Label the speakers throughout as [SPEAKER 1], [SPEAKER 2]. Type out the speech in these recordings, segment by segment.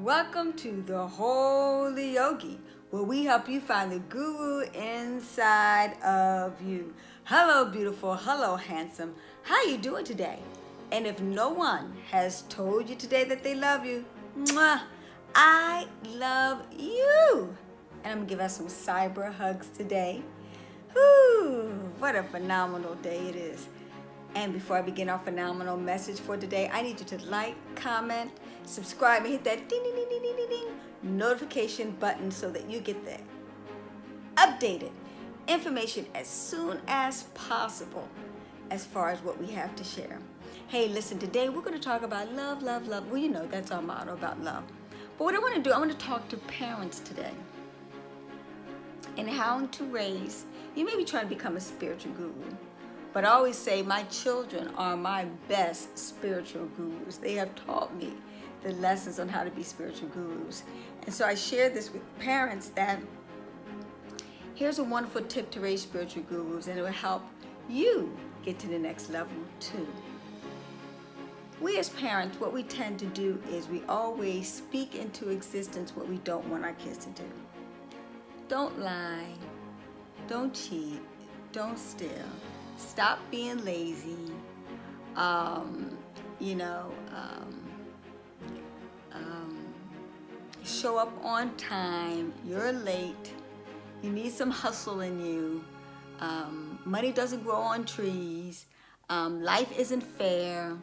[SPEAKER 1] Welcome to the Holy Yogi, where we help you find the guru inside of you. Hello, beautiful. Hello, handsome. How you doing today? And if no one has told you today that they love you, mwah, I love you. And I'm gonna give us some cyber hugs today. Whew, what a phenomenal day it is. And before I begin our phenomenal message for today, I need you to like, comment, subscribe, and hit that ding, ding, ding, ding, ding, ding, ding notification button so that you get the updated information as soon as possible as far as what we have to share. Hey, listen, today we're going to talk about love, love, love. Well, you know, that's our motto, about love. But what I want to do, I want to talk to parents today and how to raise. You may be trying to become a spiritual guru. But I always say my children are my best spiritual gurus. They have taught me the lessons on how to be spiritual gurus. And so I share this with parents that here's a wonderful tip to raise spiritual gurus, and it will help you get to the next level too. We as parents, what we tend to do is we always speak into existence what we don't want our kids to do. Don't lie, don't cheat, don't steal. Stop being lazy, show up on time, you're late, you need some hustle in you, money doesn't grow on trees, life isn't fair.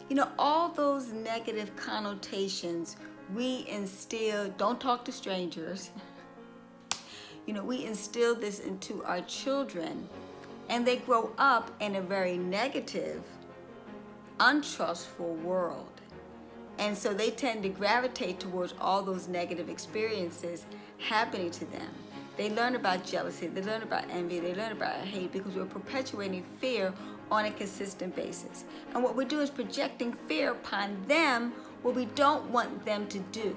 [SPEAKER 1] You know, all those negative connotations we instill. Don't talk to strangers. You know, we instill this into our children. And they grow up in a very negative, untrustful world. And so they tend to gravitate towards all those negative experiences happening to them. They learn about jealousy, they learn about envy, they learn about hate because we're perpetuating fear on a consistent basis. And what we're doing is projecting fear upon them, what we don't want them to do.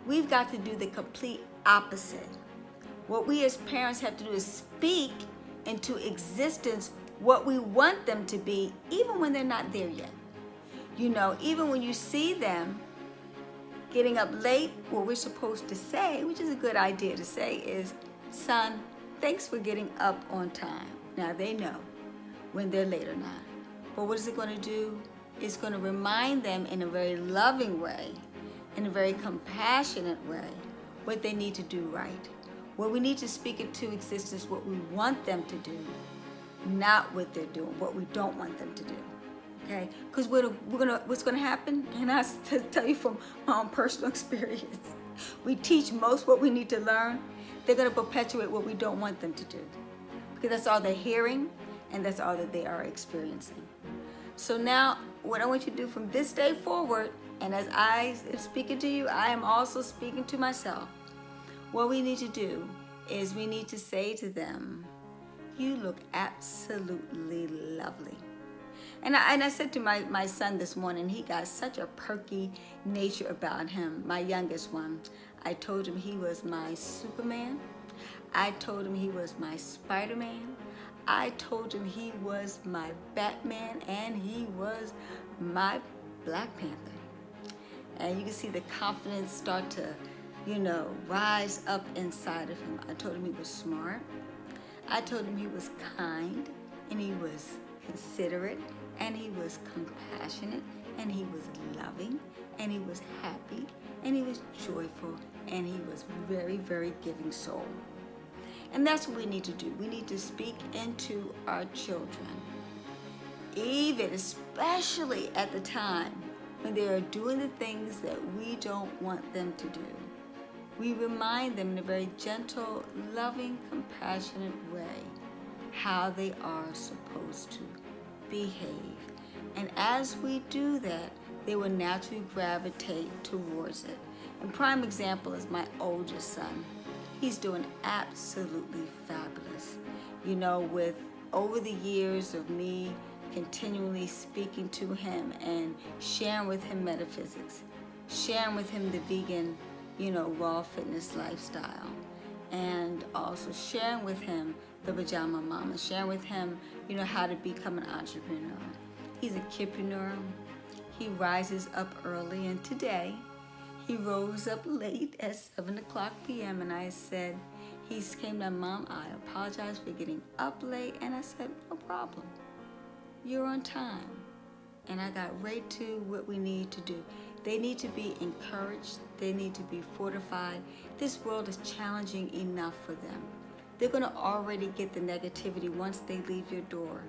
[SPEAKER 1] We've got to do the complete opposite. What we as parents have to do is speak into existence what we want them to be, even when they're not there yet. You know, even when you see them getting up late, what we're supposed to say, which is a good idea to say, is, son, thanks for getting up on time. Now they know when they're late or not. But what is it going to do? It's going to remind them in a very loving way, in a very compassionate way, what they need to do right. Well, we need to speak into existence what we want them to do, not what they're doing, what we don't want them to do. Okay? Because what's gonna happen, and I tell you from my own personal experience, we teach most what we need to learn. They're gonna perpetuate what we don't want them to do, because that's all they're hearing, and that's all that they are experiencing. So now, what I want you to do from this day forward, and as I am speaking to you, I am also speaking to myself. What we need to do is we need to say to them, you look absolutely lovely. And I said to my son this morning, he got such a perky nature about him, my youngest one. I told him he was my Superman. I told him he was my Spider-Man. I told him he was my Batman, and he was my Black Panther. And you can see the confidence start to rise up inside of him. I told him he was smart. I told him he was kind, and he was considerate, and he was compassionate, and he was loving, and he was happy, and he was joyful, and he was very, very giving soul. And that's what we need to do. We need to speak into our children, especially at the time when they are doing the things that we don't want them to do. We remind them in a very gentle, loving, compassionate way how they are supposed to behave. And as we do that, they will naturally gravitate towards it. And prime example is my oldest son. He's doing absolutely fabulous. You know, with over the years of me continually speaking to him and sharing with him metaphysics, sharing with him the vegan raw fitness lifestyle, and also sharing with him the pajama mama, sharing with him, how to become an entrepreneur. He's a kidpreneur. He rises up early, and today He rose up late at 7 o'clock p.m. and I said, he came down, Mom, I apologize for getting up late. And I said, no problem. You're on time. And I got right to what we need to do. They need to be encouraged. They need to be fortified. This world is challenging enough for them. They're going to already get the negativity once they leave your door.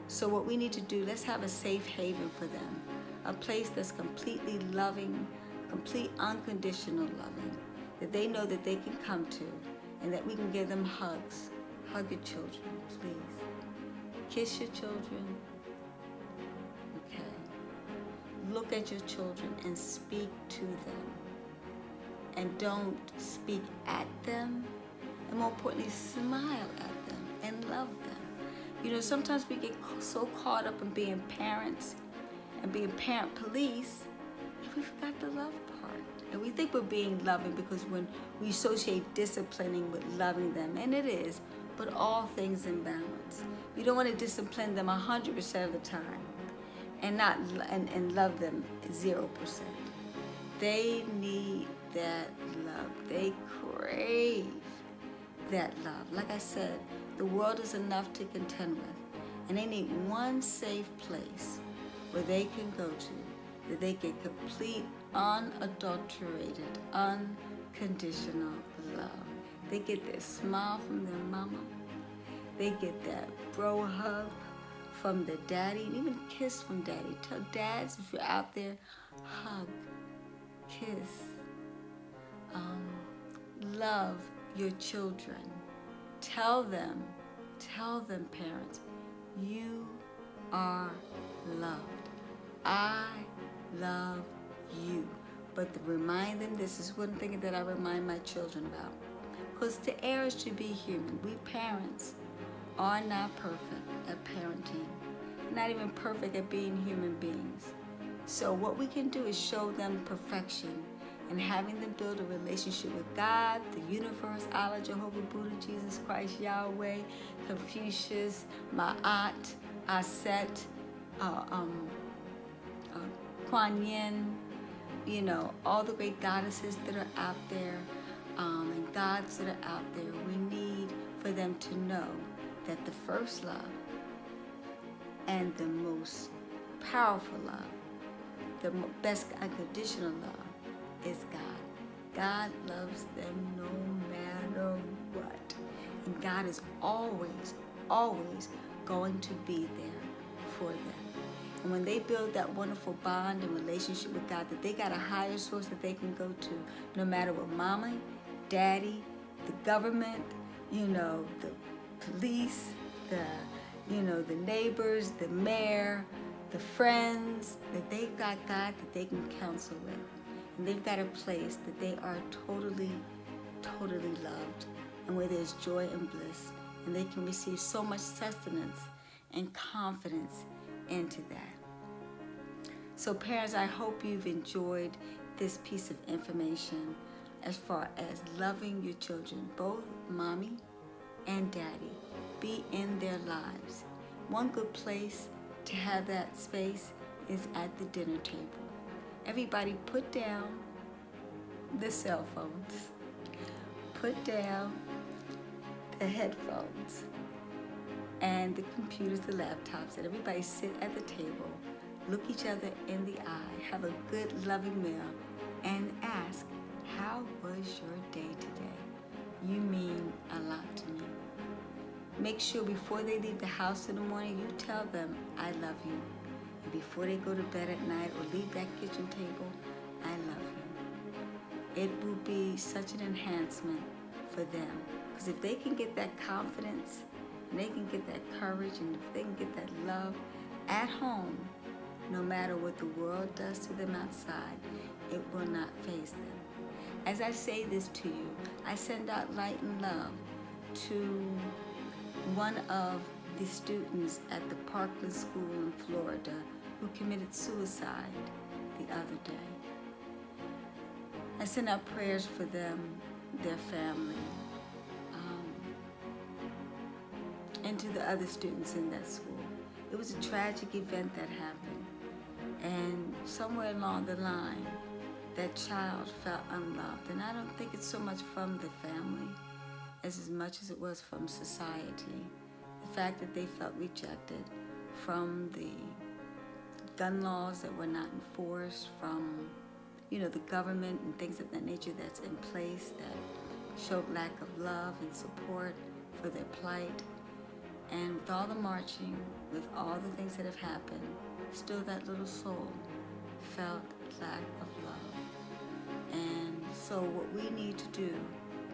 [SPEAKER 1] So what we need to do, let's have a safe haven for them. A place that's completely loving, complete unconditional loving, that they know that they can come to, and that we can give them hugs. Hug your children, please. Kiss your children. Okay. Look at your children and speak to them. And don't speak at them. And more importantly, smile at them and love them. You know, sometimes we get so caught up in being parents and being parent police, we forgot the love part. And we think we're being loving because when we associate disciplining with loving them, and it is, but all things in balance. You don't want to discipline them 100% of the time and not and love them 0%. They need that love. They crave that love. Like I said, the world is enough to contend with, and they need one safe place where they can go to, that they get complete, unadulterated, unconditional love. They get their smile from their mama. They get that bro hug from their daddy, and even kiss from daddy. Tell dads, if you're out there, hug, kiss, love your children. Tell them, parents, you are loved. I love you. But to remind them, this is one thing that I remind my children about. Because to err is to be human. We parents are not perfect at parenting. Not even perfect at being human beings. So what we can do is show them perfection and having them build a relationship with God, the universe, Allah, Jehovah, Buddha, Jesus Christ, Yahweh, Confucius, Ma'at, Aset, Kuan Yin, you know, all the great goddesses that are out there, and gods that are out there. We need for them to know that the first love and the most powerful love, the best unconditional love, is God. God loves them no matter what. And God is always, always going to be there for them. And when they build that wonderful bond and relationship with God, that they got a higher source that they can go to, no matter what mama, daddy, the government, you know, the police, the neighbors, the mayor, the friends, that they've got God that they can counsel with. And they've got a place that they are totally, totally loved, and where there's joy and bliss, and they can receive so much sustenance and confidence into that. So parents, I hope you've enjoyed this piece of information as far as loving your children, both mommy and daddy. Be in their lives. One good place to have that space is at the dinner table. Everybody put down the cell phones, put down the headphones and the computers, the laptops, and everybody sit at the table, look each other in the eye, have a good loving meal, and ask, how was your day today? You mean a lot to me. Make sure before they leave the house in the morning, you tell them, I love you. And before they go to bed at night or leave that kitchen table, I love you. It will be such an enhancement for them. Because if they can get that confidence, and they can get that courage, and if they can get that love at home, no matter what the world does to them outside, it will not faze them. As I say this to you, I send out light and love to one of the students at the Parkland School in Florida who committed suicide the other day. I send out prayers for them, their family, and to the other students in that school. It was a tragic event that happened, and somewhere along the line, that child felt unloved. And I don't think it's so much from the family as much as it was from society. The fact that they felt rejected from the gun laws that were not enforced, from the government and things of that nature that's in place that showed lack of love and support for their plight. And with all the marching, with all the things that have happened, still that little soul felt lack of love. And so what we need to do,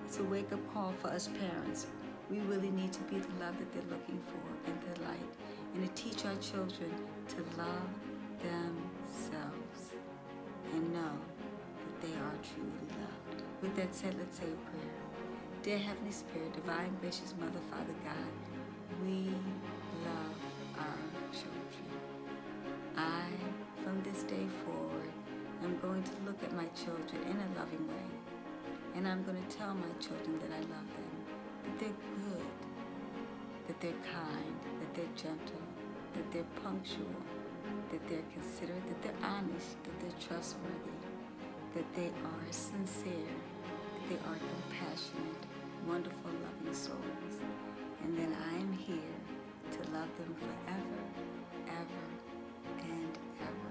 [SPEAKER 1] it's a wake-up call for us parents. We really need to be the love that they're looking for and the light, and to teach our children to love themselves and know that they are truly loved. With that said, let's say a prayer. Dear Heavenly Spirit, divine, gracious Mother, Father God, we love our children. I, from this day forward, am going to look at my children in a loving way. And I'm going to tell my children that I love them, that they're good, that they're kind, that they're gentle, that they're punctual, that they're considerate, that they're honest, that they're trustworthy, that they are sincere, that they are compassionate, wonderful, loving souls, and that I am here to love them forever, ever, and ever,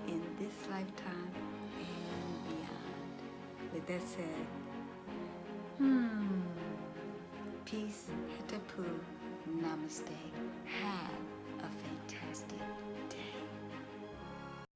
[SPEAKER 1] in this lifetime and beyond. With that said, peace, hitapu, namaste. Have a fantastic day.